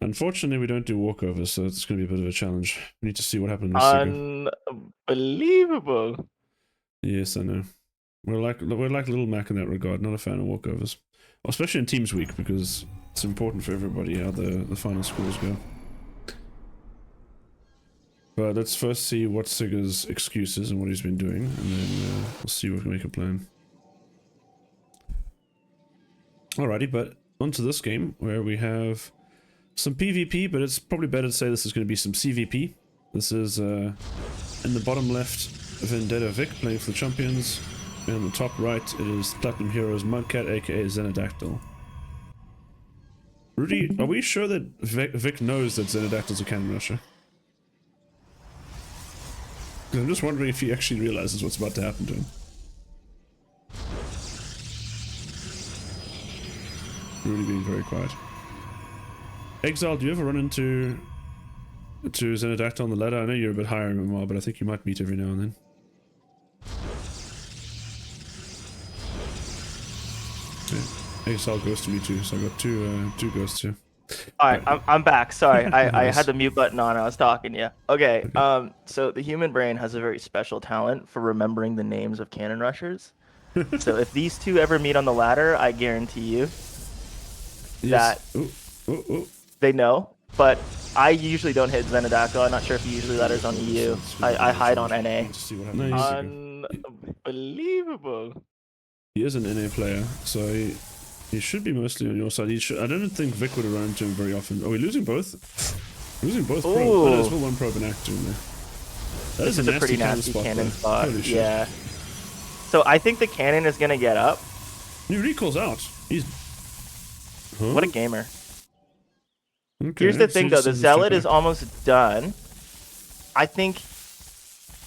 Unfortunately, we don't do walkovers, so it's going to be a bit of a challenge. We need to see what happens in this season. Unbelievable. Yes, I know. We're like Little Mac in that regard. Not a fan of walkovers, especially in Teams Week, because it's important for everybody how the final scores go. But let's first see what Sigur's excuse is and what he's been doing, and then we'll see what we can make a plan. Alrighty, but onto this game, where we have some PvP, but it's probably better to say this is going to be some CvP. This is, in the bottom left, Vendettavic playing for the champions, and on the top right, it is Platinum Heroes Mudcat, aka Xenodactyl. Rudy, are we sure that Vic knows that Xenodactyl's a cannon rusher? I'm just wondering if he actually realizes what's about to happen to him. Rudy being very quiet. Exile, do you ever run into Xenodactyl on the ladder? I know you're a bit higher in MMR, but I think you might meet every now and then. Okay. Exile goes to me too, so I got two ghosts here. Alright, I'm back. Sorry, I had the mute button on. I was talking to you. Okay, so the human brain has a very special talent for remembering the names of cannon rushers. So if these two ever meet on the ladder, I guarantee you that they know. But I usually don't hit Xenodactyl. I'm not sure if he usually ladders on EU. I hide on NA. Unbelievable. He is an NA player, so he should be mostly on your side. I don't think Vic would have run into him very often. Are we losing both? Losing both probe. Oh, there's still one probe and actor in there. That is a pretty nasty cannon spot. Yeah. So I think the cannon is gonna get up. New recall's out. He's... Huh? What a gamer. Okay, here's the thing though, the Zealot is almost done. I think...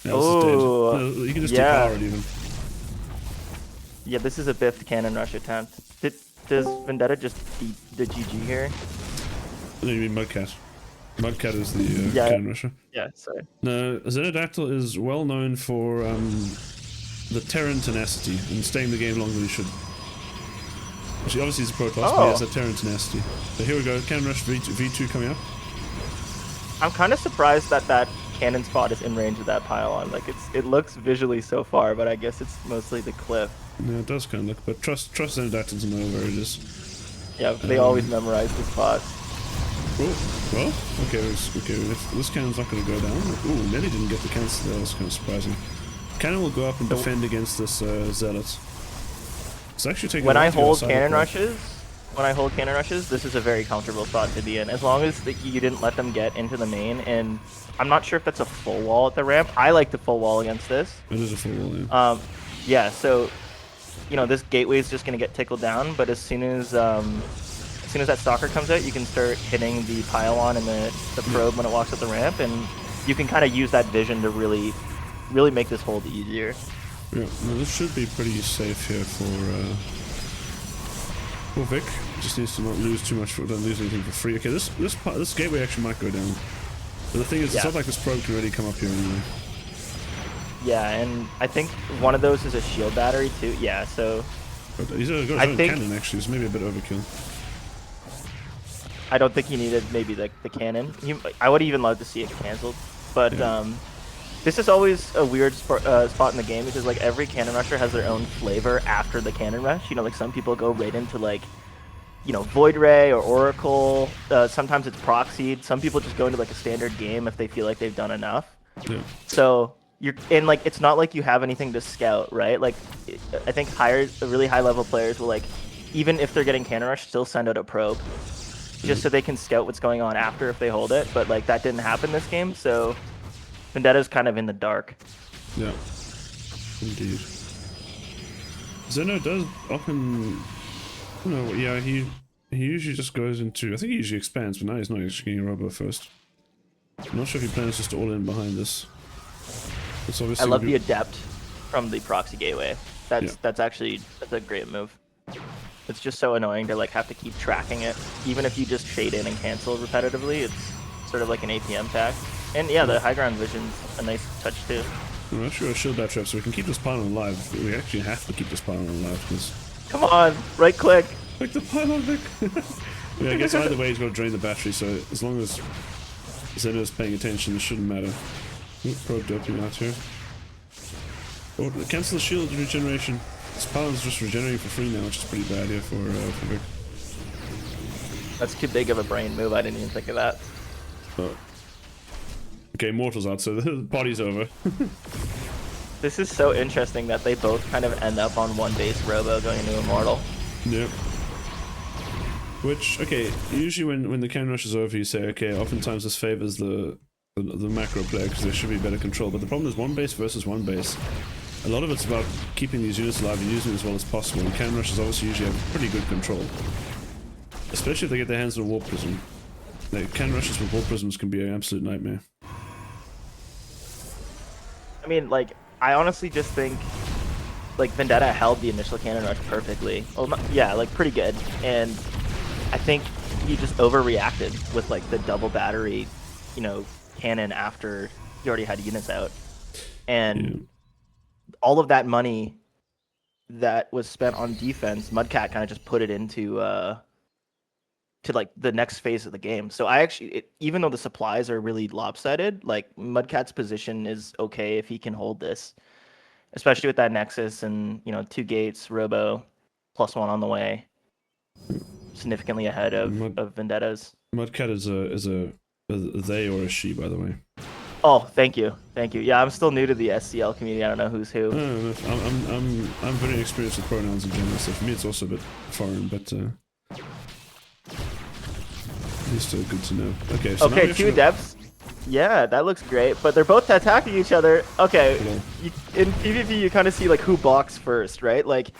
Oh, no, you can just depower it even. Yeah, this is a biffed cannon rush attempt. Does Vendetta just beat the GG here? No, you mean Mudcat. Mudcat is the cannon rusher. Yeah, sorry. No, Xenodactyl is well known for the Terran tenacity and staying the game longer than he should. Actually, obviously he's a pro class, but he has a Terran tenacity. So here we go, cannon rush V2 coming up. I'm kind of surprised that cannon spot is in range of that pylon. Like it looks visually so far, but I guess it's mostly the cliff. Yeah, it does kind of look, but trust Xenodactyl to know where it is. Yeah, they always memorize the spots. Cool. Well, okay, if this cannon's not going to go down. Ooh, Nelly didn't get the cancel. That was kind of surprising. Cannon will go up and defend against this Zealot. It's actually taking. When I hold cannon rushes, this is a very comfortable spot to be in. As long as you didn't let them get into the main, and I'm not sure if that's a full wall at the ramp. I like the full wall against this. It is a full wall, yeah. Yeah, so, you know, this gateway is just going to get tickled down, but as soon as that stalker comes out, you can start hitting the pylon and the probe when it walks up the ramp, and you can kind of use that vision to really make this hold easier. Yeah, no, this should be pretty safe here for Vic. Just needs to not lose too much, don't lose anything for free. Okay, this gateway actually might go down. But the thing is, it's not like this probe can really come up here anyway. Yeah, and I think one of those is a shield battery too. Yeah, so... He's got his own cannon actually, so maybe a bit overkill. I don't think he needed maybe the cannon. I would even love to see it cancelled. But this is always a weird spot in the game because like every cannon rusher has their own flavor after the cannon rush. You know, like some people go right into like, you know, Void Ray or Oracle. Sometimes it's proxied. Some people just go into like a standard game if they feel like they've done enough. Yeah. So... like it's not like you have anything to scout, right? Like I think really high level players will like, even if they're getting cannon rush, still send out a probe just so they can scout what's going on after if they hold it. But like that didn't happen this game, so Vendetta's kind of in the dark. Yeah, indeed. Zeno does often, you know, yeah, he usually just goes into, I think he usually expands, but now he's not actually getting a robo first. I'm not sure if he plans just all in behind this. I love the adept from the proxy gateway. That's a great move. It's just so annoying to like have to keep tracking it. Even if you just shade in and cancel repetitively, it's sort of like an APM tag. And yeah, the high ground vision's a nice touch too. I'm not sure a shield that trap, so we can keep this pylon alive. We actually have to keep this pylon alive because. Come on, right click. Like the pylon, Vic. Yeah, I guess either way he's got to drain the battery, so as long as Xeno's paying attention, it shouldn't matter. Ooh, probe doping out here. Oh, cancel the shield regeneration. This Paladin's just regenerating for free now, which is pretty bad here for Vic. That's too big of a brain move. I didn't even think of that. Oh. Okay, Mortal's out, so the party's over. This is so interesting that they both kind of end up on one base Robo going into Immortal. Yep. Which, okay, usually when the cannon rush is over, you say, okay, oftentimes this favors the macro player because there should be better control. But the problem is one base versus one base. A lot of it's about keeping these units alive and using them as well as possible. And cannon rushes obviously usually have pretty good control, especially if they get their hands on a warp prism. Like, cannon rushes with warp prisms can be an absolute nightmare. I mean, like, I honestly just think, like, Vendetta held the initial cannon rush perfectly. Well, yeah, like, pretty good. And I think he just overreacted with, like, the double battery, you know, cannon after he already had units out. And all of that money that was spent on defense, Mudcat kind of just put it into, to, like, the next phase of the game. So I actually, even though the supplies are really lopsided, like, Mudcat's position is okay if he can hold this. Especially with that Nexus and, you know, 2 gates, Robo, +1 on the way. Significantly ahead of Vendetta's. Mudcat is a they or a she, by the way. Oh, thank you. Thank you. Yeah, I'm still new to the SCL community. I don't know who's who. I'm very experienced with pronouns in general, so for me it's also a bit foreign, but at least good to know. Okay, so okay, 2 adepts. Yeah, that looks great, but they're both attacking each other. Okay, in PvP you kind of see like who blocks first, right? Like,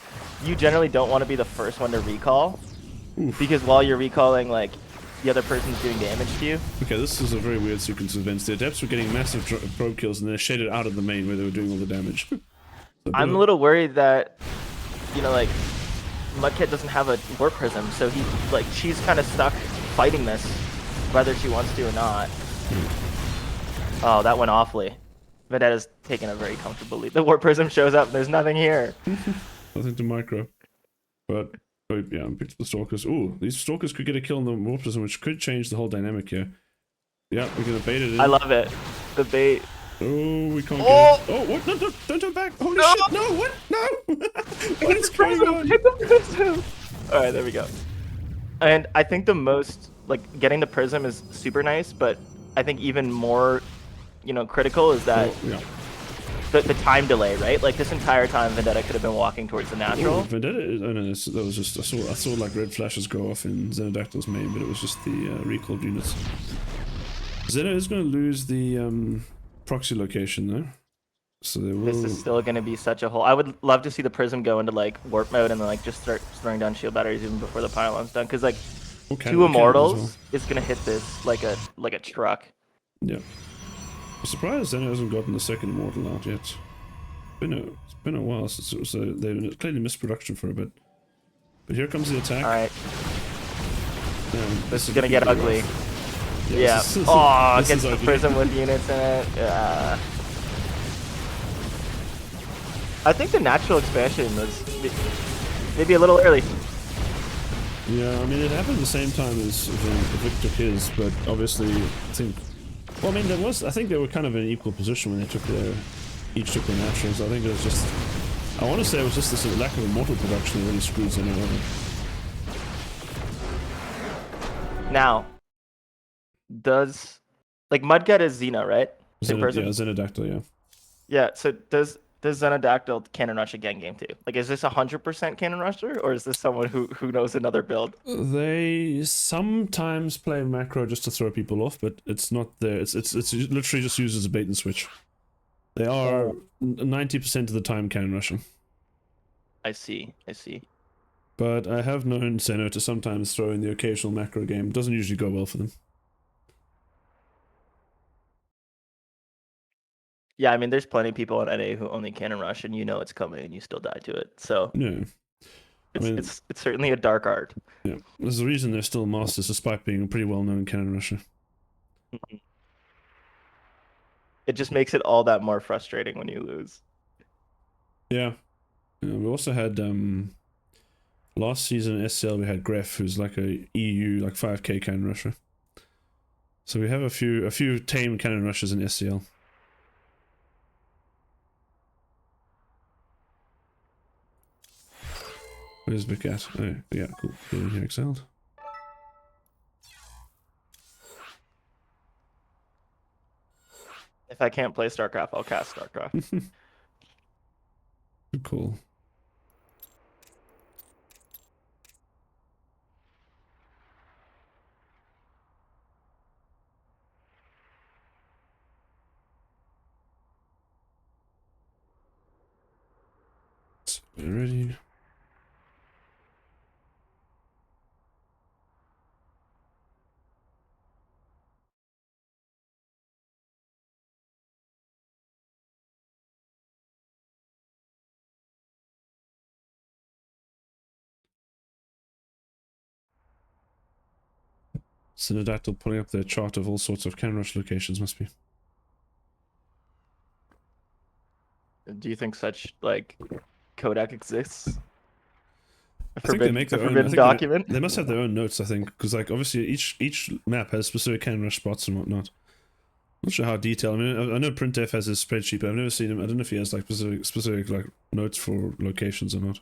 you generally don't want to be the first one to recall, because while you're recalling, like, the other person's doing damage to you. Okay, this is a very weird sequence of events. The adepts were getting massive probe kills, and they're shaded out of the main where they were doing all the damage. I'm a little worried that, you know, like, Mudcat doesn't have a warp prism, so she's kind of stuck fighting this, whether she wants to or not. Oh, that went awfully. Vendetta's taking a very comfortable lead. The warp prism shows up, and there's nothing here. Nothing to micro. But, oh, yeah, I'm picked the Stalkers. Ooh, these Stalkers could get a kill on the warp prism, which could change the whole dynamic here. Yeah, we're gonna bait it in. I love it. The bait. Oh, we can't get it. Oh, what? No, don't turn back. Holy shit, no, what? No! What is going on? Hit the prism! Alright, there we go. And I think the most, like, getting the prism is super nice, but I think even more, you know, critical is that the time delay, right? Like, this entire time Vendetta could have been walking towards the natural. Oh, Vendetta, oh no, that was just, I saw like red flashes go off in Xenodactyl's main, but it was just the recalled units. Xeno is going to lose the proxy location though. So they will... This is still going to be such a hole. I would love to see the prism go into like warp mode and then like just start throwing down shield batteries even before the pylon's done, because like 2 immortals is going to hit this like a truck. Yeah. I'm surprised Xeno hasn't gotten the second immortal out yet. It's been a while since it was, they clearly missed production for a bit. But here comes the attack. Alright. This is going to get ugly. Yeah. Gets the prism with units in it. Yeah. I think the natural expansion was maybe a little early. Yeah, I mean, it happened at the same time as Vic took his, but obviously, I think... Well, I mean, I think they were kind of in an equal position when they took each took their naturals. I think it was just... I want to say it was just this lack of immortal production that really screwed Xeno over. Now, does... Like, Mudcat is Xeno, right? Yeah, Xenodactyl, yeah. Yeah, so does Xenodactyl cannon rush again game 2? Like, is this 100% cannon rusher, or is this someone who knows another build? They sometimes play macro just to throw people off, but it's not there. It's literally just used as a bait and switch. They are 90% of the time cannon rushing. I see. But I have known Xeno to sometimes throw in the occasional macro game. It doesn't usually go well for them. Yeah, I mean, there's plenty of people on NA who only cannon rush, and you know it's coming, and you still die to it. So yeah, it's certainly a dark art. Yeah, there's a reason they're still masters, despite being a pretty well-known cannon rusher. It just makes it all that more frustrating when you lose. Yeah, we also had Last season in SCL we had Gref, who's like a EU like 5k cannon rusher. So we have a few tame cannon rushers in SCL. Where's Vic at? Oh, yeah, cool. Building here excelled. If I can't play StarCraft, I'll cast StarCraft. Cool. Ready. Xenodactyl pulling up their chart of all sorts of cannon rush locations must be. Do you think such like codec exists? I think they make their own. Forbidden document. They must have their own notes, I think, because like obviously each map has specific cannon rush spots and whatnot. Not sure how detailed. I mean, I know Printf has his spreadsheet, but I've never seen him. I don't know if he has like specific like notes for locations or not.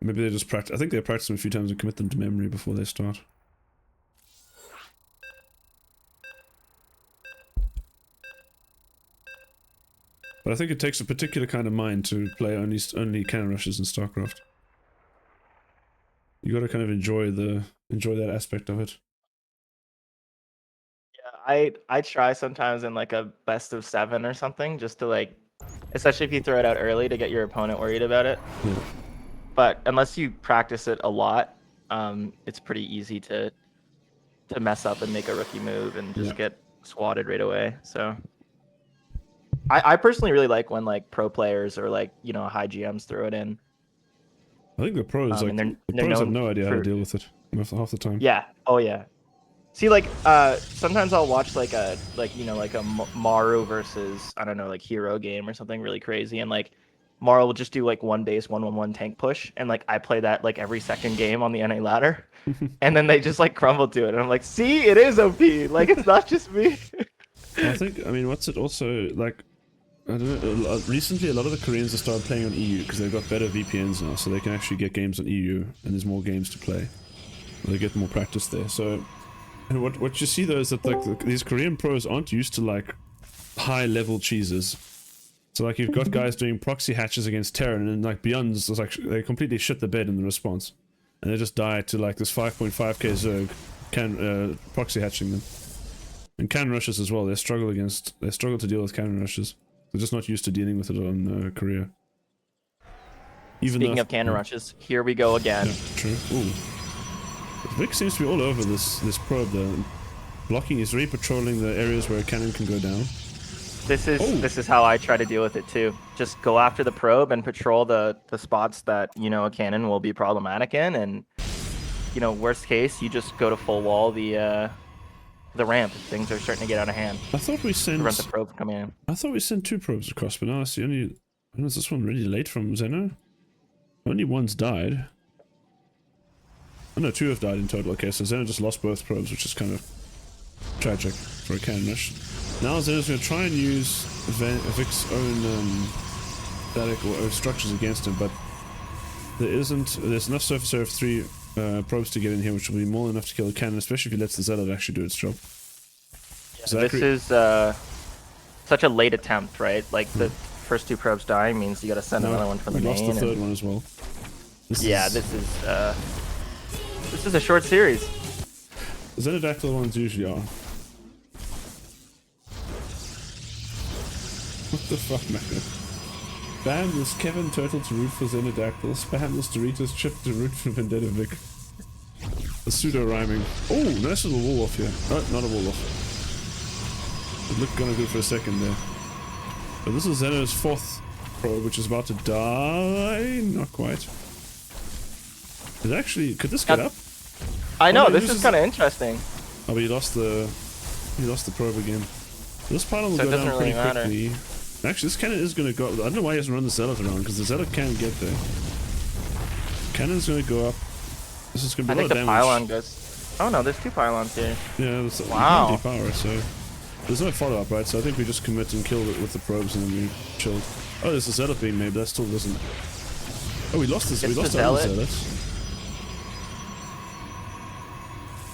Maybe they just practice. I think they practice them a few times and commit them to memory before they start. But I think it takes a particular kind of mind to play only cannon rushes in StarCraft. You got to kind of enjoy that aspect of it. Yeah, I try sometimes in like a best of 7 or something, just to like, especially if you throw it out early to get your opponent worried about it. Yeah. But unless you practice it a lot, it's pretty easy to mess up and make a rookie move and just get swatted right away. So I personally really like when like pro players or like, you know, high GMs throw it in. I think the pros the pros have no idea how to deal with it half the time. Yeah. Oh yeah. See, like sometimes I'll watch like a Maru versus, I don't know, like hero game or something really crazy, and like Maru will just do like one base 1-1-1 tank push, and like I play that like every second game on the NA ladder, and then they just like crumble to it, and I'm like, see, it is OP. Like it's not just me. I think, I mean, what's it also like? I don't know. Recently, a lot of the Koreans have started playing on EU because they've got better VPNs now, so they can actually get games on EU, and there's more games to play. They get more practice there. So, and what you see though is that like these Korean pros aren't used to like high level cheeses. So like you've got guys doing proxy hatches against Terran, and like Beyond's like they completely shit the bed in the response, and they just die to like this 5.5k Zerg proxy hatching them. And cannon rushes as well. They struggle to deal with cannon rushes. They're just not used to dealing with it on Korea. Speaking of cannon rushes, here we go again. Yeah, true. Ooh. Vic seems to be all over this probe though. Blocking is re-patrolling the areas where a cannon can go down. This is how I try to deal with it too. Just go after the probe and patrol the spots that, you know, a cannon will be problematic in, and you know, worst case, you just go to full wall the ramp if things are starting to get out of hand. I thought we sent prevent the probe from coming in. I thought we sent 2 probes across, but now I see only. When is this one really late from Xeno? Only one's died. Oh no, 2 have died in total. Okay, so Xeno just lost both probes, which is kind of tragic for a cannon rush. Now Xeno's going to try and use Vic's own static or structures against him, but there's enough surface area of 3 probes to get in here, which will be more than enough to kill the cannon, especially if he lets the Zealot actually do its job. Yeah, this is such a late attempt, right? Like the first 2 probes dying means you got to send another one from the main. We lost the 3rd one as well. This is a short series. The Xenodactyl ones usually are. What the fuck, man? Spam this Kevin Turtle to root for Xenodactyl. Spam this Doritos chip to root for Vendettavic. The pseudo rhyming. Oh, nice little wall off here. Oh, not a wall off. It looked kind of good for a second there. But this is Xeno's 4th probe, which is about to die. Not quite. It actually, could this get up? I know, this is kind of interesting. Oh, but he lost the probe again. This pylon will go down pretty quickly. Actually, this cannon is going to go. I don't know why he hasn't run the Zealot around, because the Zealot can get there. Cannon's gonna go up. This is gonna I be a think lot the of damage. pylon goes. Oh no, there's 2 pylons here. Yeah, that's Wow. power, so there's no follow-up, right? So I think we just commit and kill it with the probes and then we chilled. Oh, there's a zealot beam, maybe that still doesn't. Oh, we lost this. We It's lost the our zealot. zealot.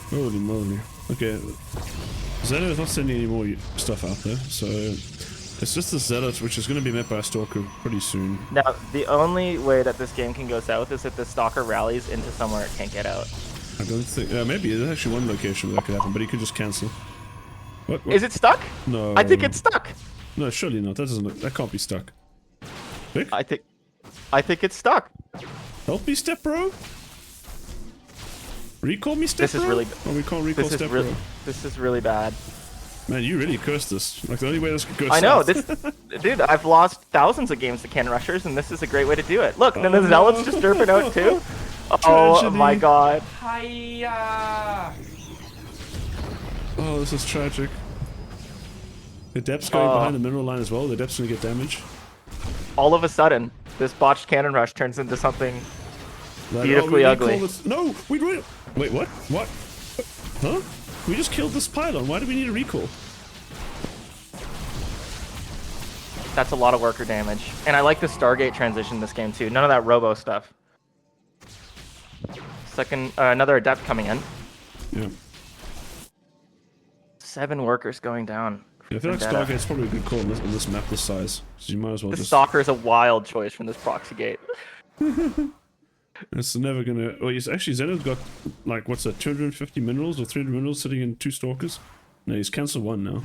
Holy moly. Okay, Xeno is not sending any more stuff out there, so it's just the zealot, which is going to be met by a stalker pretty soon. Now, the only way that this game can go south is if the stalker rallies into somewhere it can't get out. I don't think. Maybe there's actually one location where that could happen, but he could just cancel. What? Is it stuck? No. I think it's stuck. No, surely not. That doesn't. That can't be stuck. Vic? I think it's stuck. Help me, step bro. Recall me, step This bro. is really. Oh, we can't recall step bro. This is really bad. Man, you really cursed this. Like the only way this could go. I know south. this, dude. I've lost thousands of games to cannon rushers, and this is a great way to do it. Look, then the zealots just derping out too. Oh Tragedy. my god. Hiya! Oh, this is tragic. The depth's going Oh. behind the mineral line as well. The depth's gonna get damage. All of a sudden, this botched cannon rush turns into something Like, beautifully we ugly. recall this- No, we wait. What? What? Huh? We just killed this pylon. Why do we need a recall? That's a lot of worker damage. And I like the Stargate transition in this game too. None of that robo stuff. Second, another adept coming in. Yeah. 7 workers going down. Yeah, I feel like Vendetta. Stargate's probably a good call on this map this size. So you might as well The just. Stalker is a wild choice from this proxy gate. It's never gonna. Well, he's actually Xeno's got like what's that? 250 minerals or 300 minerals sitting in 2 stalkers. No, he's cancelled 1 now.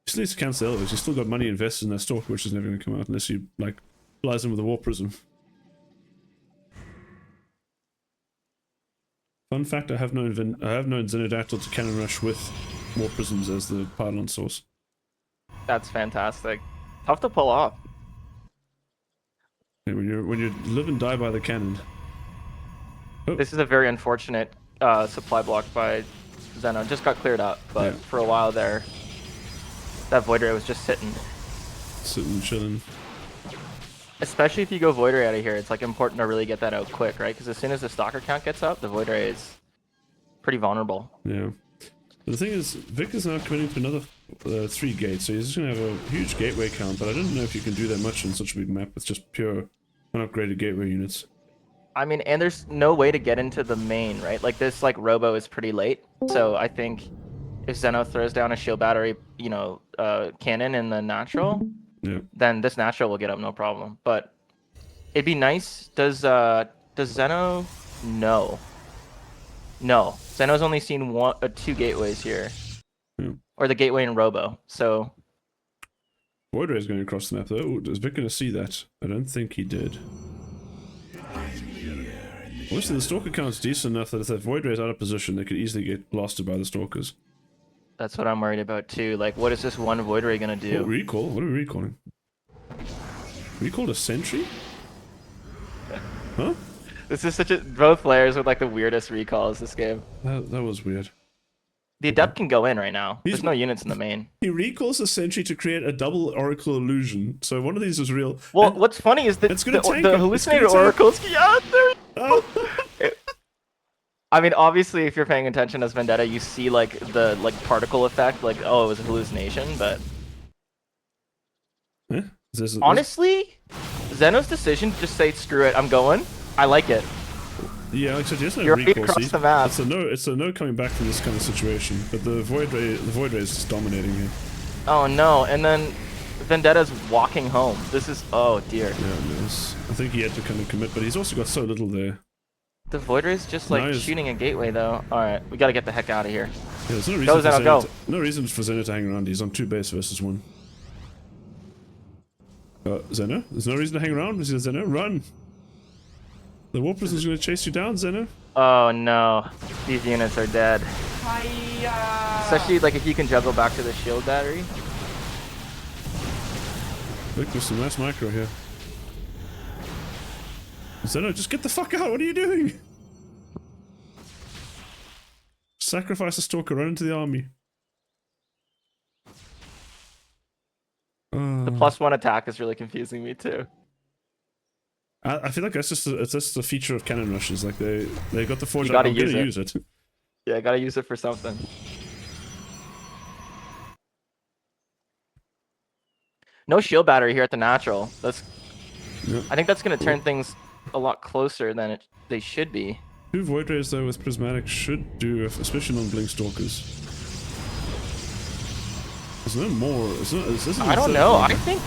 He still needs to cancel the others. He's still got money invested in that stalker, which is never gonna come out unless he like flies in with a war prism. Fun fact: I have known Xenodactyl to cannon rush with war prisms as the pylon source. That's fantastic. Tough to pull off. Yeah, when you live and die by the cannon. This is a very unfortunate supply block by Xeno. Just got cleared up, but Yeah. for a while there, that Void Ray was just sitting. Sitting chilling. Especially if you go Void Ray out of here, it's like important to really get that out quick, right? Because as soon as the Stalker count gets up, the Void Ray is pretty vulnerable. Yeah. But the thing is, Vic is now committing to another 3 gates, so he's just going to have a huge gateway count, but I don't know if you can do that much on such a big map with just pure unupgraded gateway units. I mean, and there's no way to get into the main, right? Like this, like Robo is pretty late, so I think if Xeno throws down a shield battery, you know, cannon in the natural, Yeah. then this natural will get up no problem. But it'd be nice. Does Xeno? No. No, Xeno's only seen 2 gateways here, Yeah. or the gateway in Robo. So Void Ray is going across the map though. Ooh, is Vic going to see that? I don't think he did. Obviously, the Stalker count's decent enough that if that Void Ray is out of position, they could easily get blasted by the Stalkers. that's what I'm worried about too. Like, what is this one Void Ray gonna do? What, recall? What are we recalling? Recalled a sentry? Huh? This is such a both players with like the weirdest recalls this game. That was weird. The Adept can go in right now. He's- There's no units in the main. He recalls a sentry to create a double Oracle illusion. So one of these is real. Well, and- what's funny is that It's gonna the tank him. It's hallucinated gonna tank- oracles. Yeah, there. Oh. I mean, obviously, if you're paying attention as Vendetta, you see like the particle effect, like oh, it was a hallucination. But Huh? There's honestly, Xeno's decision to just say screw it, I'm going. I like it. yeah, like I said, there's no You're already recall. across See? the map. It's a no coming back from this kind of situation. But the Void Ray is just dominating here. Oh no, and then Vendetta's walking home. This is oh dear. Yeah, it is. I think he had to kind of commit, but he's also got so little there. The Void Ray's just No, like he's- shooting a gateway though. All right, we gotta get the heck out of here. Yeah, there's no reason Go, for Xeno, Xeno go. no reason for Xeno to hang around. He's on 2 base versus 1. Xeno? There's no reason to hang around. Xeno, run! The war prison's gonna chase you down, Xeno. Oh no, these units are dead. Hiya! Especially like if you can juggle back to the shield battery. Look, there's some nice micro here. Xeno, just get the fuck out! What are you doing? Sacrifice a stalker, run into the army. The +1 attack is really confusing me too. I feel like that's just it's just a feature of cannon rushes. Like they got the forge. You gotta I'm gonna use use it. Yeah, gotta use it for something. No shield battery here at the natural. That's. Yep. I think that's gonna turn things a lot closer than they should be. 2 Void Rays though with Prismatic should do, especially on Blink Stalkers. There's no more. Is this I don't know. I think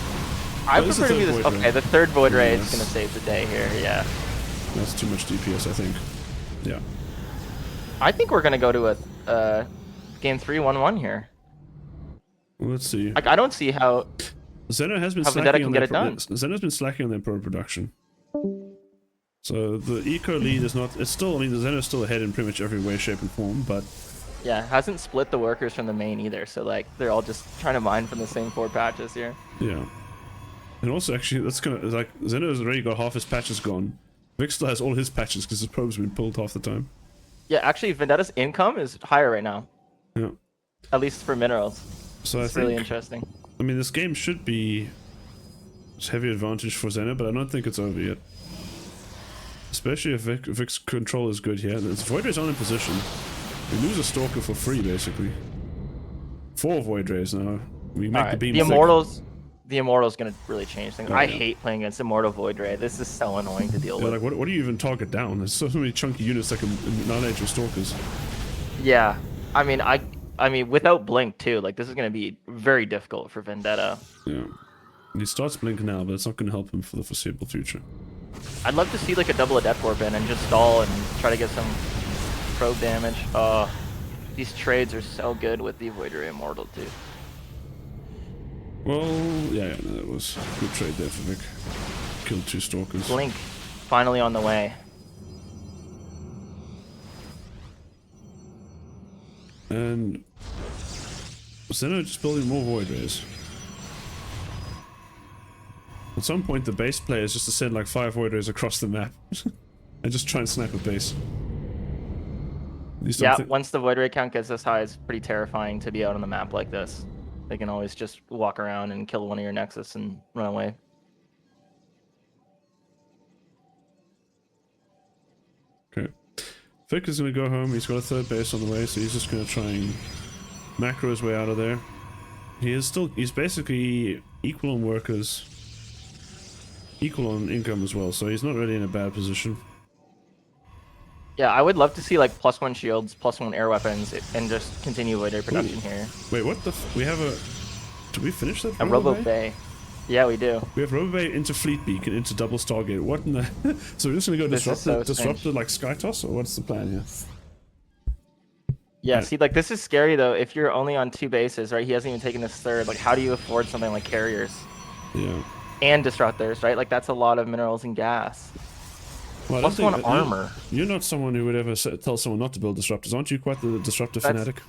I prefer to be this. Okay, the third Void Ray is gonna save the day here. Yeah. That's too much DPS, I think. Yeah. I think we're gonna go to a game 3 1-1 here. Well, let's see. Like I don't see how Xeno has been Vendetta slacking can on get their it done. Xeno's been slacking on their pro production. So the eco lead is not. It's still. I mean, the Xeno's still ahead in pretty much every way, shape, and form. But yeah, hasn't split the workers from the main either. So like they're all just trying to mine from the same 4 patches here. yeah. And also, actually, that's kind of like Xeno's already got half his patches gone. Vic still has all his patches because his probe's been pulled half the time. Yeah, actually, Vendetta's income is higher right now. Yeah. At least for minerals. So It's really interesting. I mean, this game should be a heavy advantage for Xeno, but I don't think it's over yet. Especially if Vic's control is good here. The Void Rays aren't in position. We lose a Stalker for free, basically. 4 Void Rays now. We make the beam the thick. Immortals. The Immortal's gonna really change things. Oh, I yeah. hate playing against Immortal Void Ray. This is so annoying to deal Yeah, with. like, what do you even target down? There's so many chunky units that can annihilate your Stalkers. Yeah, I mean, without Blink too. Like this is gonna be very difficult for Vendetta. Yeah. And he starts Blink now, but it's not going to help him for the foreseeable future. I'd love to see like a double Adept Warp in and just stall and try to get some probe damage. These trades are so good with the Void Ray Immortal too. Well, yeah, no, that was a good trade there for Vic. Killed 2 Stalkers. Blink, finally on the way. And Xeno just building more Void Rays. At some point, the base player is just to send like 5 Void Rays across the map and just try and snipe a base. Yeah, once the Void Ray count gets this high, it's pretty terrifying to be out on the map like this. They can always just walk around and kill one of your Nexus and run away. Okay. Vic is going to go home. He's got a 3rd base on the way, so he's just going to try and macro his way out of there. He's basically equal on workers, equal on income as well, so he's not really in a bad position. Yeah, I would love to see like +1 shields, +1 air weapons, and just continue Void Ray production here. Wait, what the we have a... Did we finish that? A Robo Bay. Yeah, we do. We have Robo Bay into Fleet Beacon into Double Stargate. What in the... So we're just going to go disrupt it like Skytoss, or what's the plan here? Yeah, see, like, this is scary, though. If you're only on 2 bases, right? He hasn't even taken his 3rd. Like, how do you afford something like carriers? Yeah. And disruptors, right? Like, that's a lot of minerals and gas. Well, +1 armor. You're not someone who would ever tell someone not to build disruptors. Aren't you quite the disruptor fanatic?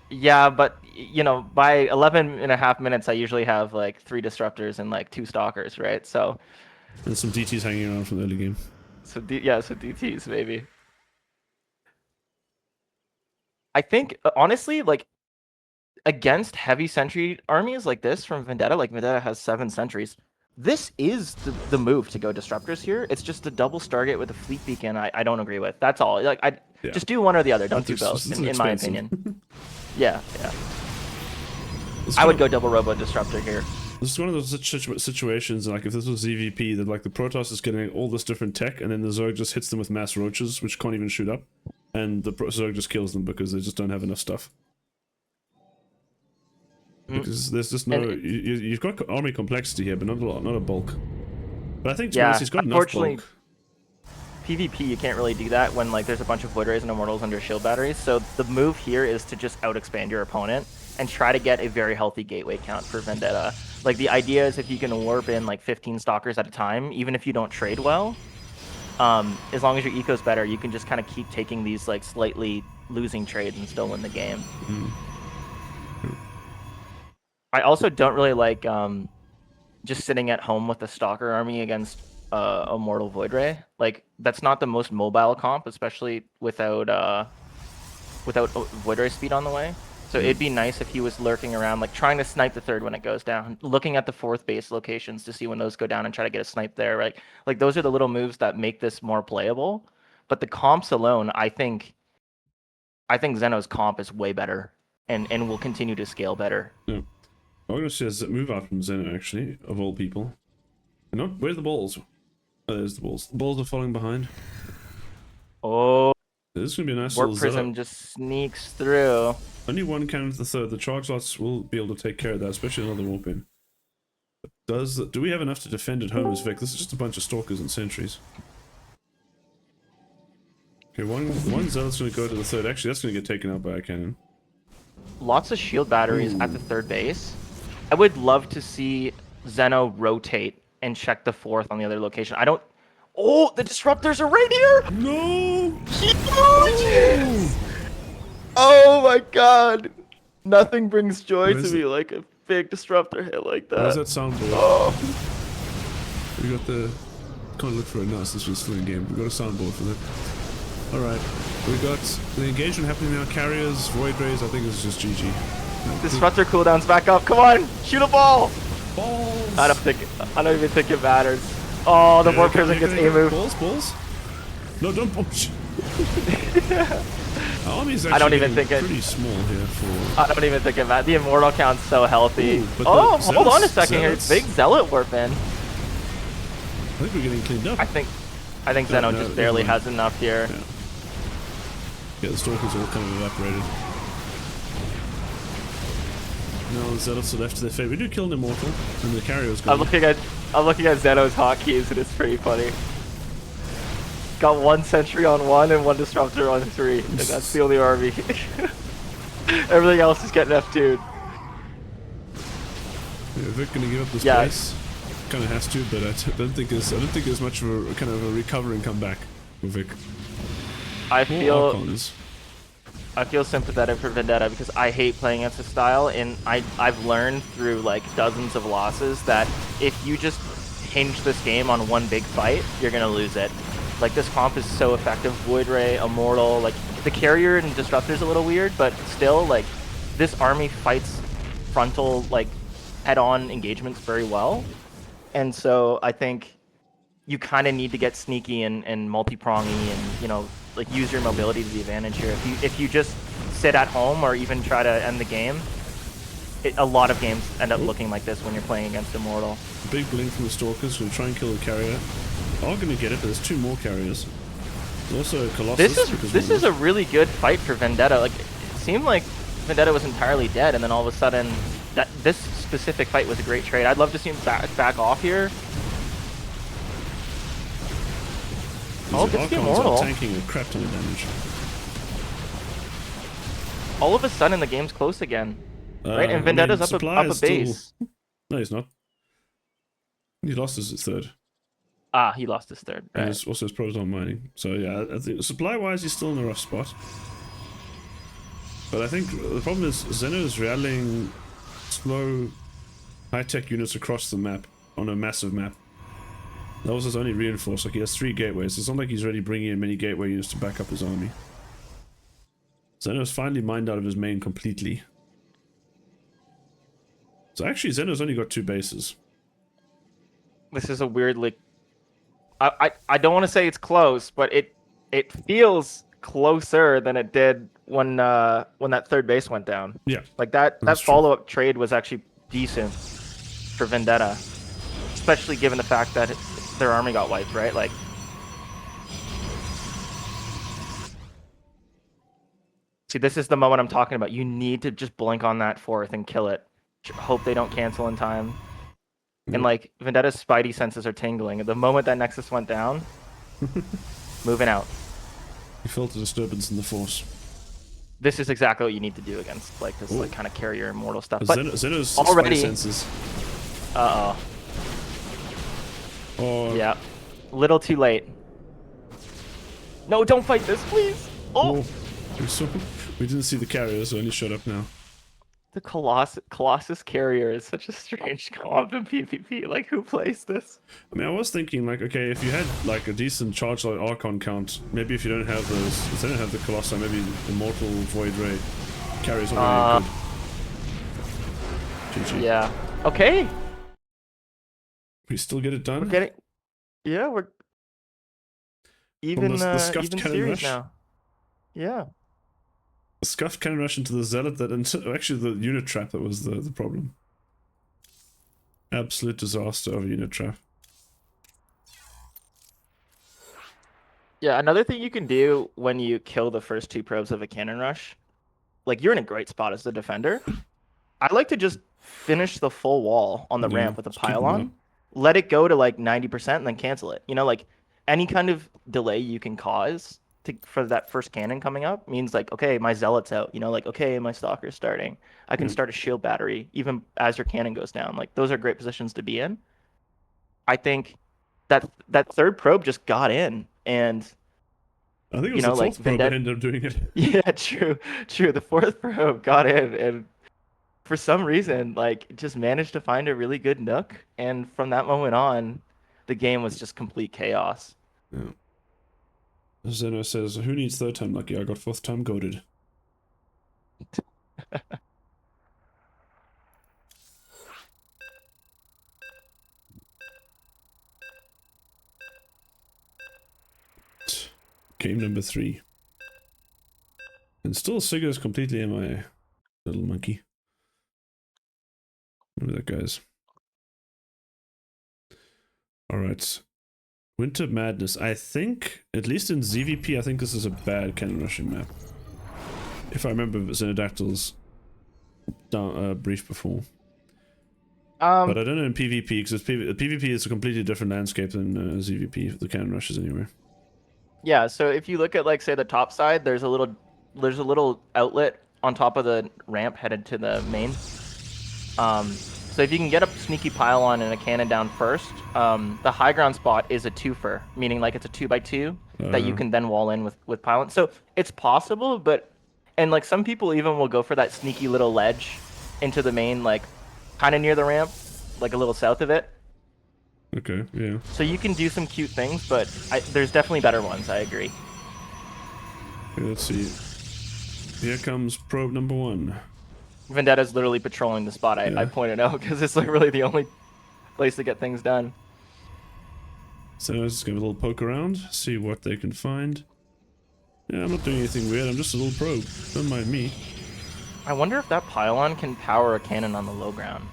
Yeah, but, you know, by 11.5 minutes, I usually have, like, 3 disruptors and, like, 2 stalkers, right? So... And some DTs hanging around from the early game. So, yeah, so DTs, maybe. I think, honestly, like, against heavy sentry armies like this from Vendetta, like Vendetta has 7 sentries, this is the move to go disruptors here. It's just a double Stargate with a Fleet Beacon I don't agree with. That's all. Like, just do one or the other. Don't do both, in my opinion. Yeah. I would go double Robo Disruptor here. This is one of those situations, like if this was ZVP, that like the Protoss is getting all this different tech, and then the Zerg just hits them with mass roaches, which can't even shoot up, and the Zerg just kills them because they just don't have enough stuff. Because there's just no... You've got army complexity here, but not a bulk. But I think, to be honest, he's got enough bulk. PvP, you can't really do that when like there's a bunch of Void Rays and Immortals under shield batteries, so the move here is to just out-expand your opponent and try to get a very healthy gateway count for Vendetta. Like, the idea is if you can warp in like 15 stalkers at a time, even if you don't trade well, as long as your eco's better, you can just kind of keep taking these like slightly losing trades and still win the game. I also don't really like just sitting at home with a stalker army against a mortal Void Ray. Like, that's not the most mobile comp, especially without Void Ray speed on the way. So it'd be nice if he was lurking around, like trying to snipe the third when it goes down, looking at the fourth base locations to see when those go down and try to get a snipe there, right? Like those are the little moves that make this more playable. But the comps alone, I think Xeno's comp is way better and will continue to scale better. Yeah. I'm gonna see a move out from Xeno actually, of all people. Not where's the balls? Oh, there's the balls. The balls are falling behind. Oh, This is gonna be a nice Warp little Prism setup. just sneaks through. Only one cannon to the third. The charge lots will be able to take care of that, especially another warp in. Do we have enough to defend at home as Vic? This is just a bunch of stalkers and sentries. Okay, one zealot's gonna go to the third. Actually, that's gonna get taken out by a cannon. Lots of shield batteries at the third base. I would love to see Xeno rotate and check the fourth on the other location. I don't. Oh, the disruptors are right here! No! Huge! Oh my god! Nothing brings joy Where's to me like a big disruptor hit like that. How's that soundboard? Oh. We got the... Can't look for it now, this was still in game. We got a soundboard for that. Alright. We got the engagement happening now. Carriers, Void Rays, I think it's just GG. Disruptor cooldown's back up. Come on! Shoot a ball! Balls! I don't even think it matters. Oh, the Warp Prism gets A move. Balls? No, don't push. Our army is I don't actually even think pretty small here for... I don't even think it matters. The Immortal count's so healthy. Ooh, but Oh, the hold on a Zealots- second here. Zealots- Big Zealot Warp in. I think we're getting cleaned up. I think Xeno no, just barely never mind. has enough here. Yeah, the Stalkers all kind of evaporated. Now the Zealots are left to their fate. We do kill an Immortal, and the Carrier's gone. I'm looking at Xeno's hotkeys and it's pretty funny. Got one sentry on one and one disruptor on three, and that's the only army. Everything else is getting F2'd. Yeah, Vic gonna give up the Yeah. space. Kind of has to, but I don't think there's much of a kind of a recover and come back for Vic. I More feel Archons. sympathetic for Vendetta because I hate playing against this style, and I've learned through like dozens of losses that if you just hinge this game on one big fight, you're gonna lose it. Like this comp is so effective. Void Ray, Immortal, like the carrier and disruptor's a little weird, but still like this army fights frontal like head-on engagements very well. And so I think you kind of need to get sneaky and multi-prongy and, you know, like use your mobility to the advantage here. If you just sit at home or even try to end the game, a lot of games end up looking like this when you're playing against Immortal. Big blink from the Stalkers who try and kill the Carrier. Are gonna get it, but there's two more Carriers. There's also a Colossus. This is a really good fight for Vendetta. Like it seemed like Vendetta was entirely dead, and then all of a sudden, this specific fight was a great trade. I'd love to see him back off here. Oh, gets the Archons Immortal. are tanking a crap ton of damage. All of a sudden, the game's close again, right? And Vendetta's up Supply a is still- base. No, he's not. He lost his third. Ah, he lost his third. And Right. his, also his pros on mining. So yeah, I think supply-wise he's still in a rough spot. But I think the problem is Xeno is rallying slow, high-tech units across the map on a massive map. That was his only reinforce. Like he has 3 gateways. It's not like he's already bringing in many gateway units to back up his army. Xeno's finally mined out of his main completely. So actually Xeno's only got 2 bases. This is a weirdly. I don't want to say it's close, but it feels closer than it did when that third base went down. Yeah. Like that That's true. follow-up trade was actually decent for Vendetta, especially given the fact that their army got wiped, right? Like. See, this is the moment I'm talking about. You need to just blink on that fourth and kill it. Hope they don't cancel in time. And like Vendetta's spidey senses are tingling. At the moment that Nexus went down, moving out. He felt a disturbance in the force. This is exactly what you need to do against like this like kind of carrier immortal stuff. But Xeno's already- spidey senses. uh-oh. Oh, Yeah. Little too late. No, don't fight this, please. Oh, we didn't see the carrier, so only showed up now. the Colossus carrier is such a strange comp in PvP. Like, who plays this? I mean, I was thinking, like, okay, if you had, like, a decent charge like Archon count, maybe if you don't have those, if they don't have the Colossi, maybe Immortal, Void Ray, carries already good. GG. Yeah. Okay. We still get it done. We're getting. Yeah, we're even the scuffed even cannon series rush. now. Yeah. The scuffed cannon rush into the zealot actually the unit trap that was the problem. Absolute disaster of a unit trap. Yeah, another thing you can do when you kill the first 2 probes of a cannon rush, like you're in a great spot as the defender. I like to just finish the full wall on the ramp with a just keep them pylon, let it go to like 90% and then cancel it. You know, like any kind of delay you can cause for that first cannon coming up means like, okay, my zealot's out. You know, like, okay, my stalker's starting. I can start a shield battery even as your cannon goes down. Like those are great positions to be in. I think that third probe just got in, and I think it was the fourth probe that ended up doing it. Yeah, true. The fourth probe got in, and for some reason, like, just managed to find a really good nook, and from that moment on, the game was just complete chaos. Yeah. Zeno says, "Who needs third time lucky? I got fourth time goaded." Game number 3. And still Sigur's completely MIA. Little monkey. Look at that, guys. Alright. Winter Madness. I think, at least in ZVP, I think this is a bad cannon rushing map. If I remember Xenodactyl's brief before. But I don't know in PvP, because PvP is a completely different landscape than ZVP, the cannon rushes anyway. Yeah, so if you look at, like, say, the top side, there's a little outlet on top of the ramp headed to the main. So if you can get a sneaky pylon and a cannon down first, the high ground spot is a twofer, meaning like it's a 2x2 that you can then wall in with pylon. So it's possible, and like some people even will go for that sneaky little ledge into the main, like kind of near the ramp, like a little south of it. Okay, yeah. So you can do some cute things, but there's definitely better ones, I agree. Okay, let's see. Here comes probe number 1. Vendetta's literally patrolling the spot I pointed out, because it's like really the only place to get things done. So let's just give a little poke around, see what they can find. Yeah, I'm not doing anything weird, I'm just a little probe. Don't mind me. I wonder if that pylon can power a cannon on the low ground.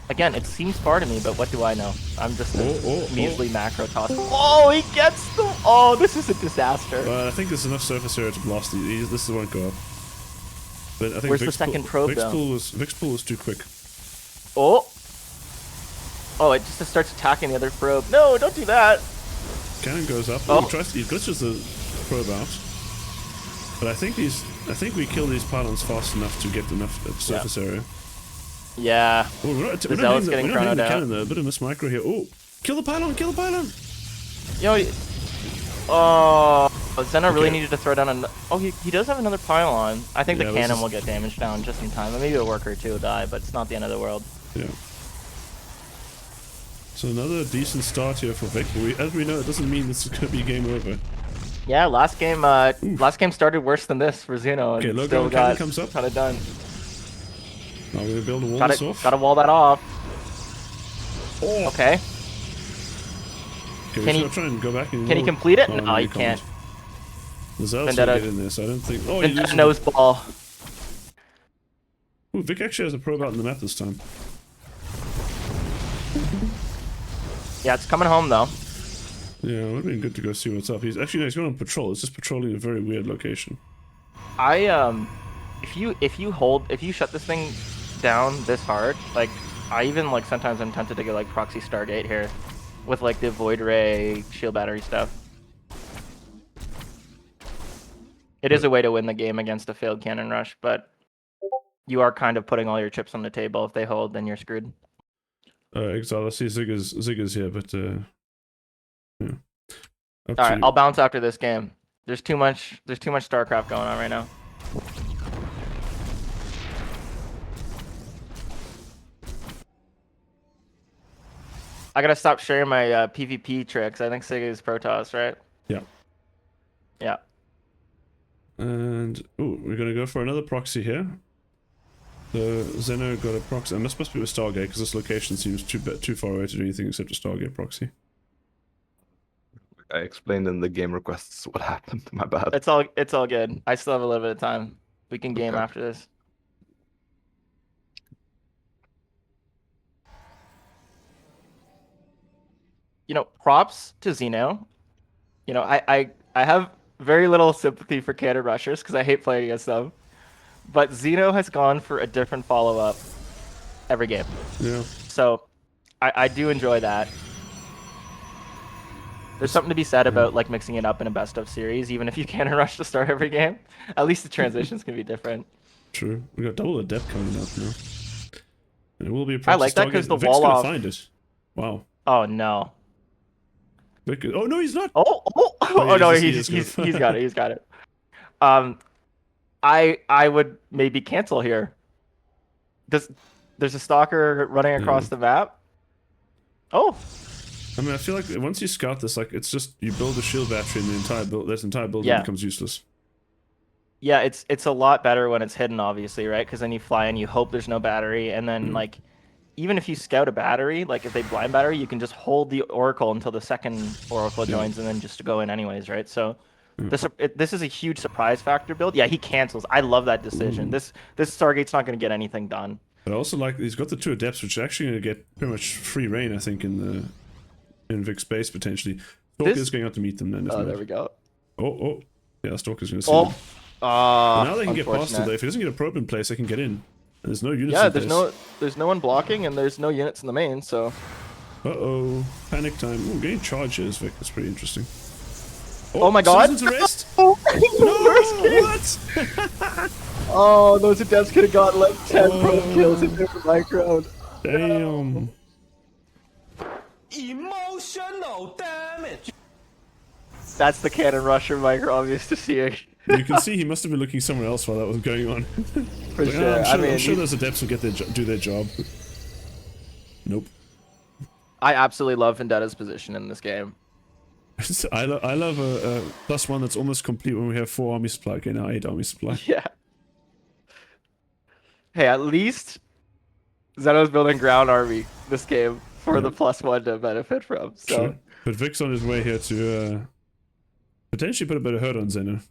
Again, it seems far to me, but what do I know? I'm just a measly macro toss. Oh, he gets the... Oh, this is a disaster. I think there's enough surface area to blast these. This won't go up. But I think where's the second probe, though? Vic's pull was too quick. Oh! Oh, it just starts attacking the other probe. No, don't do that! Cannon goes up. Oh. He glitches the probe out. But I think we kill these pylons fast enough to get enough surface area. Yeah. Oh, we're not getting chronoed out. Cannon, though. A bit of miss micro here. Oh! Kill the pylon! Kill the pylon! Yo, Zeno really needed to throw down an... Oh, he does have another pylon. I think the cannon will get damaged down just in time. Maybe a worker or two will die, but it's not the end of the world. Yeah. So another decent start here for Vic, but as we know, it doesn't mean this is going to be game over. Yeah, last game started worse than this for Xeno, and okay, still got comes up. kind of done. Now we're going to build a wall this off. Gotta wall that off. Oh. Okay. Can he try and go back and... Can he complete it? No, he can't. The Zealot's gonna get in there, so I don't think... Oh, he loses nose ball. Ooh, Vic actually has a probe out in the map this time. Yeah, it's coming home, though. Yeah, it would have been good to go see what's up. He's going on patrol. It's just patrolling a very weird location. If you shut this thing down this hard, like, I even, like, sometimes I'm tempted to get, like, proxy Stargate here with, like, the Void Ray shield battery stuff. It is a way to win the game against a failed cannon rush, but you are kind of putting all your chips on the table. If they hold, then you're screwed. Exile, I see Zigger's here, but yeah. Alright, I'll bounce after this game. There's too much StarCraft going on right now. I gotta stop sharing my PvP tricks. I think Siggy's Protoss, right? Yeah. Yeah. And we're gonna go go for another proxy here. So Xeno got a proxy. And this must be with Stargate because this location seems too far away to do anything except a Stargate proxy. I explained in the game requests what happened. My bad. It's all good. I still have a little bit of time. We can game after this. You know, props to Xeno. You know, I have very little sympathy for cannon rushers because I hate playing against them. But Xeno has gone for a different follow-up every game. Yeah. So I do enjoy that. There's something to be said about like mixing it up in a best of series, even if you cannon rush to start every game. At least the transitions can be different. True. We got double adept coming up now. And it will be a proxy. I like that because the Vic's wall gonna off. find it. Wow. Oh no. Vic, oh no, he's not. Oh no, he he's is good. got it. He's got it. I would maybe cancel here. There's a stalker running across the map. Oh. I mean, I feel like once you scout this, like it's just you build a shield battery and the entire building becomes useless. Yeah, it's a lot better when it's hidden, obviously, right? Because then you fly and you hope there's no battery, and then like even if you scout a battery, like if they blind battery, you can just hold the oracle until the second oracle joins, and then just go in anyways, right? So this is a huge surprise factor build. Yeah, he cancels. I love that decision. This Stargate's not going to get anything done. But I also like he's got the two adepts, which are actually going to get pretty much free reign, I think, in Vic's base potentially. Stalker's going out to meet them then. Oh, there we go. Oh, yeah, Stalker's going to see them. Well, now they can get past it. If he doesn't get a probe in place, they can get in. And there's no units. Yeah, in there's no one blocking, and there's no units in the main. So. Panic time. Ooh, getting charges, Vic. That's pretty interesting. Oh my God! Citizens arrest. No, what? Oh, those adepts could have got like 10 probe kills in different micro. Damn. Emotional damage. That's the cannon rusher micro I'm used to seeing. You can see he must have been looking somewhere else while that was going on. For sure. I'm sure those adepts will do their job. Nope. I absolutely love Vendetta's position in this game. I love a +1 that's almost complete when we have 4 army supply. Okay, now 8 army supply. Yeah. Hey, at least Xeno's building ground army this game for the +1 to benefit from. So. Sure. But Vic's on his way here to potentially put a bit of hurt on Xeno.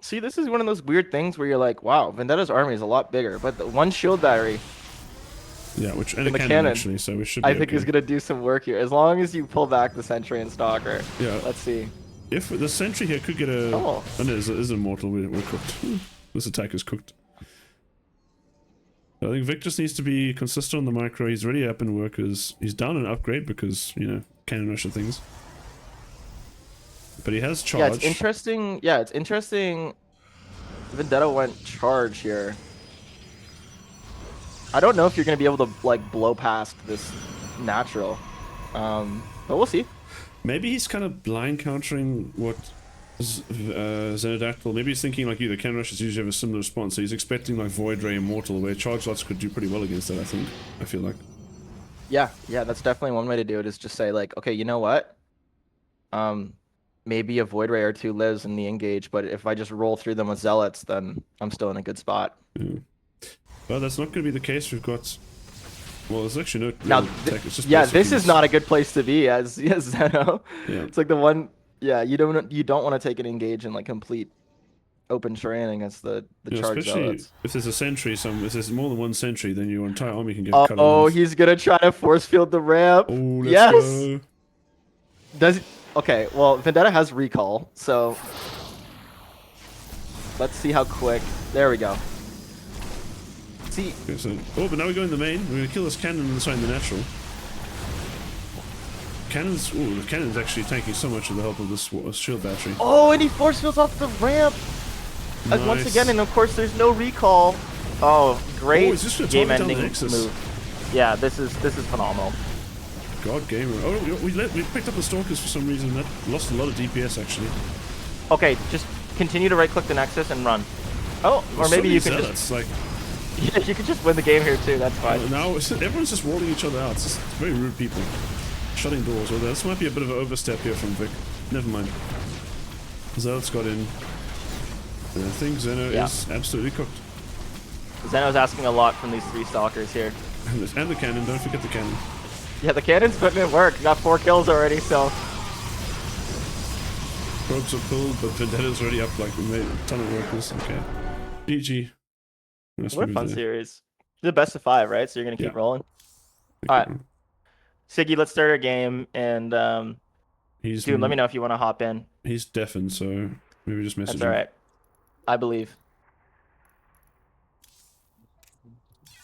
See, this is one of those weird things where you're like, wow, Vendetta's army is a lot bigger, but the one shield battery. Yeah, which and the cannon cannon actually, so we should. Be I think is gonna do some work here, as long as you pull back the sentry and stalker. Yeah. Let's see. If the sentry here could get a. Oh. Oh no, is immortal. We're cooked. This attack is cooked. I think Vic just needs to be consistent on the micro. He's already up in workers. He's down an upgrade because cannon rusher things. But he has charge. Yeah, it's interesting. Yeah, it's interesting. Vendetta went charge here. I don't know if you're gonna be able to like blow past this natural, but we'll see. Maybe he's kind of blind countering what Xenodactyl. Maybe he's thinking like you. The cannon rushers usually have a similar response, so he's expecting like Void Ray Immortal, where charge lots could do pretty well against that. I feel like. Yeah, that's definitely one way to do it. Is just say like, okay, you know what? Maybe a Void Ray or 2 lives in the engage, but if I just roll through them with Zealots, then I'm still in a good spot. Yeah. Well, that's not going to be the case. We've got. Well, there's actually no. Now, tech. It's just this is not a good place to be as Xeno. Yeah. It's like the one. Yeah, you don't want to take an engage in like complete open terrain against the charge especially Zealots. If there's a sentry, if there's more than one sentry, then your entire army can get cut off. Oh, he's gonna try to force field the ramp. Oh, let's yes. go. Does okay? Well, Vendetta has recall, so let's see how quick. There we go. See. Okay, so, but now we go in the main. We're gonna kill this cannon and in the natural. Cannons. Oh, the cannon's actually tanking so much with the help of this shield battery. Oh, and he force fields off the ramp. Nice. Once again, and of course, there's no recall. Oh, great game-ending move. Yeah, this is phenomenal. God, gamer. Oh, we picked up the stalkers for some reason. That lost a lot of DPS actually. Okay, just continue to right-click the Nexus and run. Oh, or maybe you can just like. Yeah, you could just win the game here too. That's fine. Now everyone's just rolling each other out. It's just very rude people. Shutting doors. Well, this might be a bit of an overstep here from Vic. Never mind. Zealots got in. And I think Xeno Yeah. is absolutely cooked. Zeno's asking a lot from these 3 stalkers here. And the cannon, don't forget the cannon. Yeah, the cannon's putting in work. Got 4 kills already, so... Probes are pulled, but Vendetta's already up, like, we made a ton of work this. Okay. GG. Nice What a move fun there. series. The best of 5, right? So you're going to keep Yeah. rolling? Okay. Alright. Siggy, let's start our game, and He's dude, let me know if you want to hop in. He's deafened, so maybe just message That's him. alright. I believe.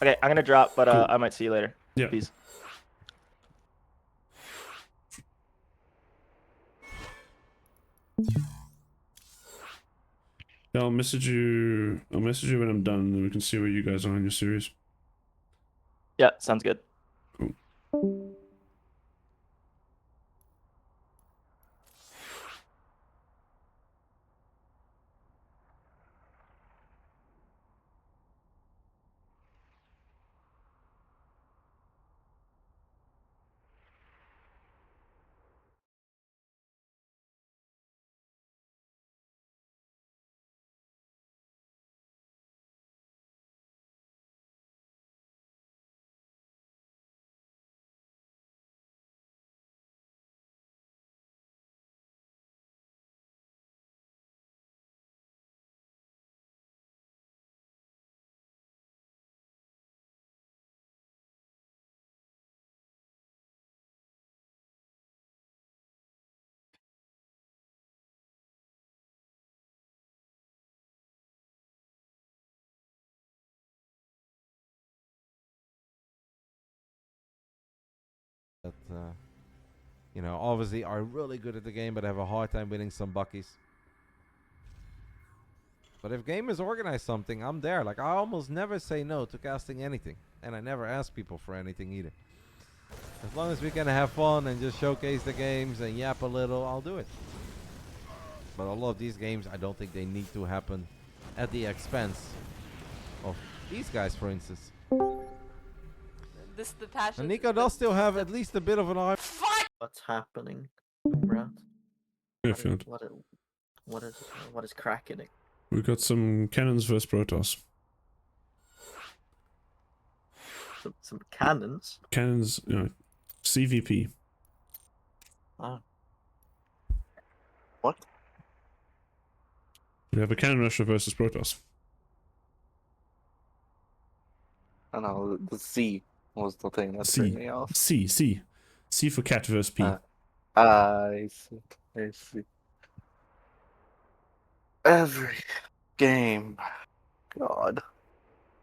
Okay, I'm going to drop, but Cool. I might see you later. Yeah. Peace. Yeah, I'll message you when I'm done, and then we can see where you guys are in your series. Yeah, sounds good. Cool. That you know, obviously are really good at the game, but have a hard time winning some buckies. But if game is organized something, I'm there. Like, I almost never say no to casting anything, and I never ask people for anything either. As long as we can have fun and just showcase the games and yap a little, I'll do it. But a lot of these games, I don't think they need to happen at the expense of these guys, for instance. This detached. And Nico does still have at least a bit of an eye. What's happening, Rat? Yeah, Field. What is cracking? We've got some cannons versus Protoss. Some cannons. Cannons, you know, CVP. Ah. What? We have a cannon rusher versus Protoss. I know the C was the thing that threw me off. C for cat versus P. I see. I see. Every game. God.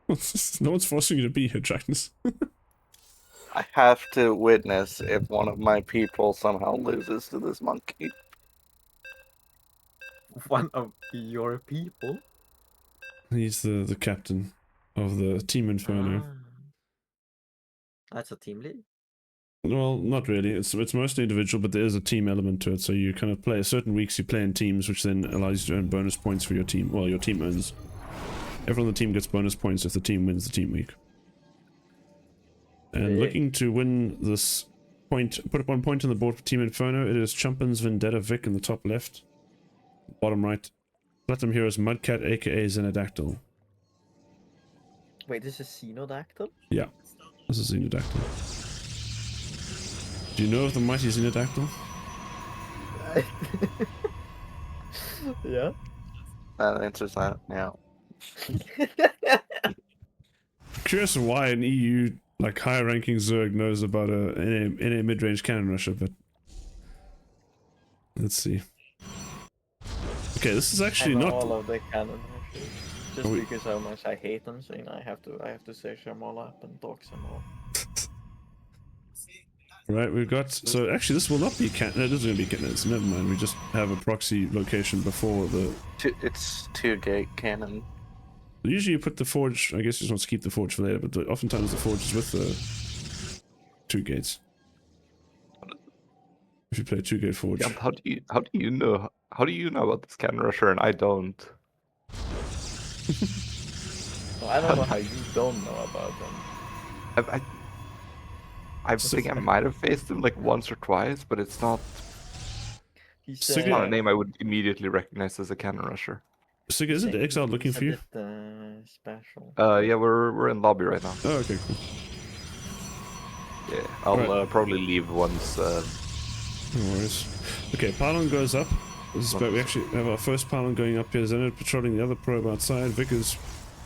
No one's forcing you to be here, Dragons. I have to witness if one of my people somehow loses to this monkey. One of your people? He's the captain of the Team Inferno. Ah. That's a team lead? Well, not really. It's mostly individual, but there is a team element to it. So you kind of play certain weeks. You play in teams, which then allows you to earn bonus points for your team. Well, your team earns. Everyone on the team gets bonus points if the team wins the team week. And looking to win this point, put up 1 point on the board for Team Inferno. It is Chumpin's Vendettavic in the top left, bottom right. Platinum Heroes Mudcat, aka Xenodactyl. Wait, this is Xenodactyl? Yeah, this is Xenodactyl. Do you know of the mighty Xenodactyl? Yeah. That answers that, yeah. Curious why an EU like higher ranking Zerg knows about a mid-range cannon rusher, but let's see. Okay, this is actually I know not. all of the cannon rushes. Just Are we- because how much I hate them, so you know, I have to search them all up and dox them all. Right, we've got. So actually, this will not be cannon. No, it is going to be cannons. Never mind. We just have a proxy location before the. It's 2-gate cannon. Usually, you put the forge. I guess you just want to keep the forge for later, but oftentimes the forge is with the 2 gates. If you play 2-gate forge. Yeah, how do you know about this cannon rusher and I don't? Well, I don't know how you don't know about them. I think I might have faced him like once or twice, but it's not He's Siggy- not a name I would immediately recognize as a cannon rusher. Sig, isn't the Exile looking for you? Special. Yeah, we're in lobby right now. Oh, okay, cool. Yeah, I'll Right. probably leave once. No worries. Okay, pylon goes up. This is about, we actually have our first pylon going up here. Xeno patrolling the other probe outside. Vic is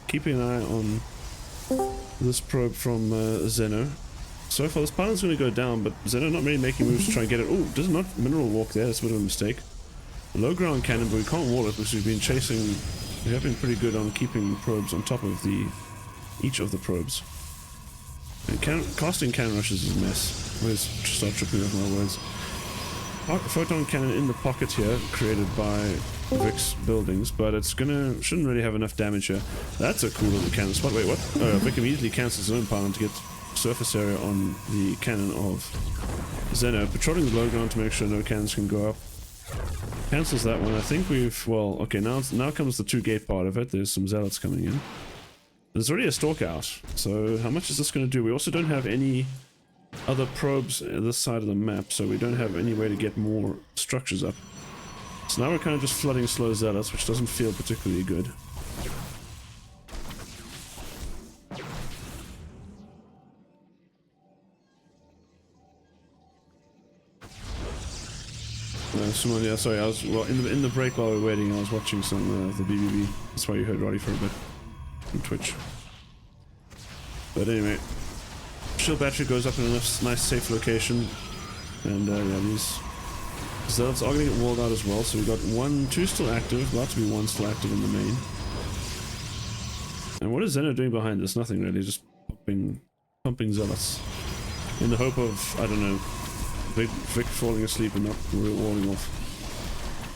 keeping an eye on this probe from Xeno. So far, this pylon's going to go down, but Xeno not really making moves to try and get it. Oh, does not mineral walk there. That's a bit of a mistake. Low ground cannon, but we can't wall it because we've been chasing. We have been pretty good on keeping probes on top of each of the probes. And casting cannon rushes is a mess. I always start tripping over my words. Photon cannon in the pocket here, created by Vic's buildings, but it's shouldn't really have enough damage here. That's a cool little cannon spot. Wait, what? Oh, Vic immediately cancels his own pylon to get surface area on the cannon of Xeno, patrolling the low ground to make sure no cannons can go up. Cancels that one. I think well, okay, now comes the 2-gate part of it. There's some zealots coming in. There's already a stalker out, so how much is this going to do? We also don't have any other probes at this side of the map, so we don't have any way to get more structures up. So now we're kind of just flooding slow zealots, which doesn't feel particularly good. Yeah, sorry, I was in the break while we were waiting. I was watching some of the BBB. That's why you heard Roddy for a bit on Twitch. But anyway, shield battery goes up in a nice safe location, and yeah, these zealots are going to get walled out as well. So we've got 2 still active, about to be 1 still active in the main. And what is Xeno doing behind this? Nothing really, just pumping zealots in the hope of, I don't know, Vic falling asleep and not walling off.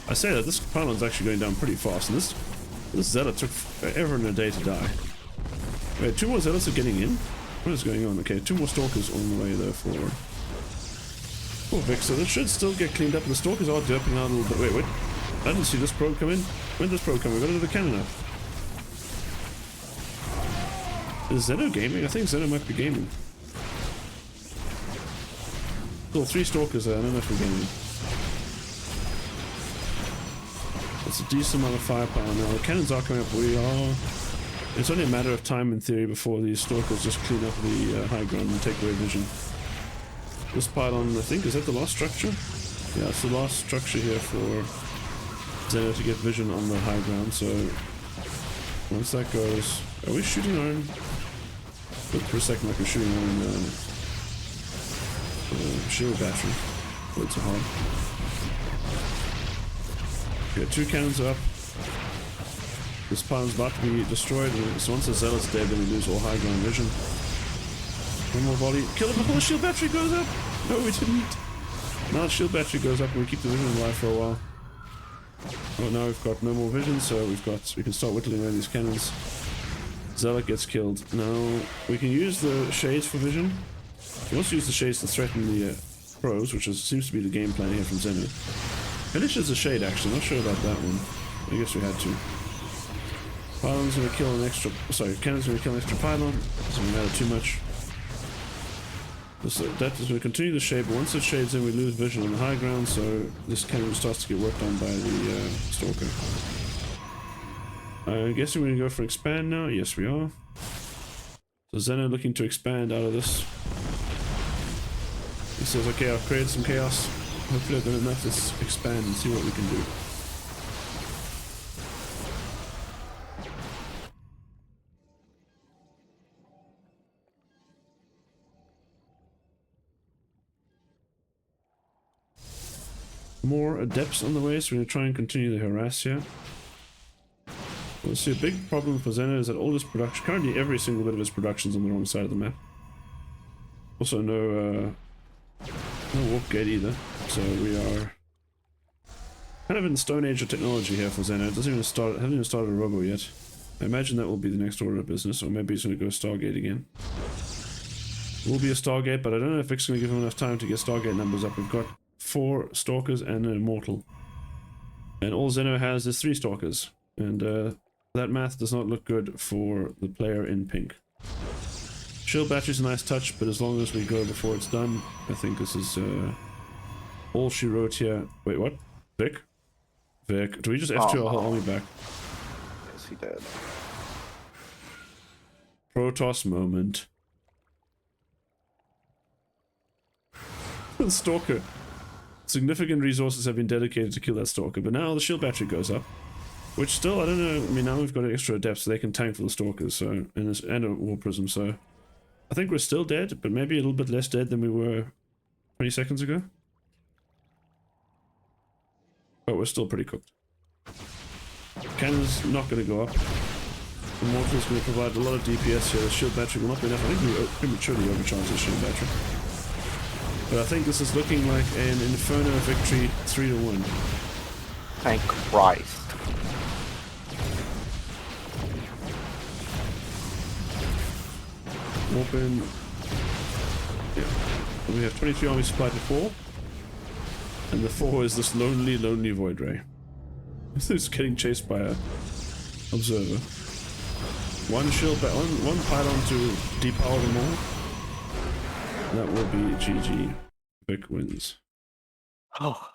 I say that this pylon's actually going down pretty fast, and this zealot took forever and a day to die. Wait, 2 more zealots are getting in? What is going on? Okay, 2 more stalkers on the way there forward. Poor Vic, so this should still get cleaned up, and the stalkers are derping out a little bit. Wait, I didn't see this probe come in. When did this probe come in? We got another cannon up. Is Xeno gaming? I think Xeno might be gaming. Still 3 stalkers there, I don't know if we're gaming. That's a decent amount of firepower now. The cannons are coming up. It's only a matter of time in theory before these stalkers just clean up the high ground and take away vision. This pylon, I think, is that the last structure? Yeah, it's the last structure here for Xeno to get vision on the high ground, so once that goes... Are we shooting our own? Look for a second like we're shooting our own shield battery. Words are hard. Okay, 2 cannons up. This pylon's about to be destroyed, so once the zealot's dead, then we lose all high ground vision. 1 more volley. Kill it before the shield battery goes up! No, we didn't. Now the shield battery goes up and we keep the vision alive for a while. Oh, now we've got no more vision, so we can start whittling away these cannons. Zealot gets killed. Now, we can use the shades for vision. We can also use the shades to threaten the pros, which seems to be the game plan here from Xeno. Village is a shade, actually. Not sure about that one. I guess we had to. Pylon's gonna kill an extra... Sorry, cannon's gonna kill an extra pylon. Doesn't matter too much. That is going to continue the shade, but once it shades in, we lose vision on the high ground, so this cannon starts to get worked on by the stalker. I'm guessing we're going to go for expand now. Yes, we are. So Xeno looking to expand out of this. He says, okay, I've created some chaos. Hopefully I've done enough. Let's expand and see what we can do. More adepts on the way, so we're going to try and continue the harass here. We'll see a big problem for Xeno is that all his production, currently every single bit of his production is on the wrong side of the map. Also no warp gate either, so we are kind of in the Stone Age of technology here for Xeno. It hasn't even started a robo yet. I imagine that will be the next order of business, or maybe he's going to go Stargate again. It will be a Stargate, but I don't know if Vic's going to give him enough time to get Stargate numbers up. We've got 4 Stalkers and an Immortal. And all Xeno has is 3 Stalkers. And that math does not look good for the player in pink. Shield battery's a nice touch, but as long as we go before it's done, I think this is all she wrote here. Wait, what? Vic? Vic. Do we just F2 our whole army back? he did. Protoss moment. The Stalker. Significant resources have been dedicated to kill that Stalker, but now the shield battery goes up. Which still, I don't know, I mean, now we've got an extra depth so they can tank for the Stalkers, so, and a War Prism, so... I think we're still dead, but maybe a little bit less dead than we were 20 seconds ago. But we're still pretty cooked. Cannon's not going to go up. The Mortal's going to provide a lot of DPS here. The shield battery will not be enough. I think we prematurely overcharged the shield battery. But I think this is looking like an Inferno victory 3-1. Thank Christ. Open. Yeah. And we have 23 armies supplied to 4. And the 4 is this lonely Void Ray. Who's getting chased by a observer. One pylon to depower them all. That will be GG. Vic wins. Oh.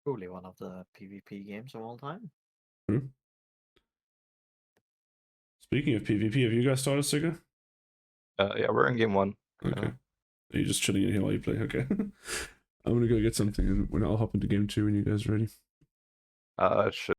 Truly one of the PvP games of all time. Hmm. Speaking of PvP, have you guys started Sigga? Yeah, we're in game 1. Okay. Are you just chilling in here while you play? Okay. I'm gonna go get something and when I'll hop into game 2 when you guys are ready. Should